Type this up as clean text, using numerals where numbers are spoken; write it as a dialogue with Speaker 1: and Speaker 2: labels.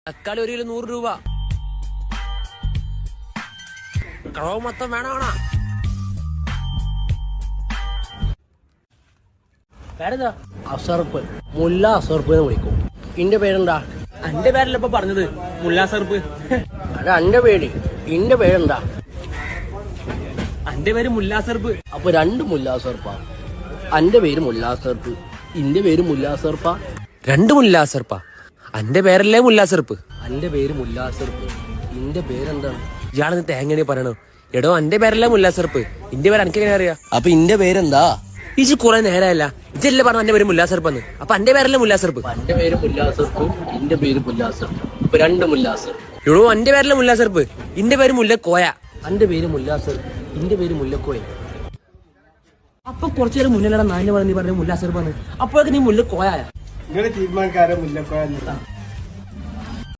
Speaker 1: തക്കാളി 1 കിലോ 100 രൂപ. കളവ് മൊത്തം വേണോ? പേരെന്താ? അസർപ്പ്. മുല്ല അസർപ്പ് എന്ന് വിളിക്കും. ഇന്റെ പേരെന്താ?
Speaker 2: അന്റെ പേരല്ല ഇപ്പൊ പറഞ്ഞത്, മുല്ലാ സർപ്പ്.
Speaker 1: അല്ല അന്റെ പേര്. ഇന്റെ പേരെന്താ?
Speaker 2: അന്റെ പേര് മുല്ലാ സർപ്പ്.
Speaker 1: അപ്പൊ 2 മുല്ലാസർപ്പാ. അന്റെ പേര് മുല്ലാസർപ്പ്, ഇന്റെ പേര് മുല്ലാസർപ്പാ.
Speaker 2: 2 മുല്ലാ സർപ്പാ. അന്റെ പേരല്ലേ മുല്ലാ സർപ്പ്.
Speaker 1: അന്റെ പേര് മുല്ലാസർപ്പ്, ഇന്റെ പേരെന്താണ്?
Speaker 2: ഇയാളെന്ന് തേങ്ങനെ പറയണോ? എടോ അന്റെ പേരല്ലേ മുല്ലാ സർപ്പ്, ഇന്റെ പേര് എനിക്ക് എങ്ങനെ അറിയാം?
Speaker 1: അപ്പൊ ഇന്റെ പേരെന്താ?
Speaker 2: ഇജ് കുറെ നേരമല്ല ഇജല്ലേ പറഞ്ഞു എന്റെ പേര് മുല്ലാ സർപ്പെന്ന്. അപ്പൊ അന്റെ പേരല്ലേ മുല്ലാ സർപ്പ്.
Speaker 1: അന്റെ പേര് മുല്ലാസർപ്പ്, ഇന്റെ പേര് മുല്ലാസർപ്പ്. അപ്പൊ 2 മുല്ലാസർപ്പ്.
Speaker 2: എടോ അന്റെ പേരല്ലേ മുല്ലാ സർപ്പ്, ഇന്റെ പേര് മുല്ലക്കോയ.
Speaker 1: അന്റെ പേര് മുല്ലാസർപ്പ്, ഇന്റെ പേര് മുല്ലക്കോയ.
Speaker 2: അപ്പൊ കുറച്ചു നേരം മുന്നിലൂടെ നാല് പറഞ്ഞ് നീ പറഞ്ഞ മുല്ലാ സർപ്പാണ്. അപ്പോഴൊക്കെ നീ മുല്ലക്കോയ.
Speaker 3: നിങ്ങളുടെ തീരുമാനക്കാരെ മുല്ലക്കോയ.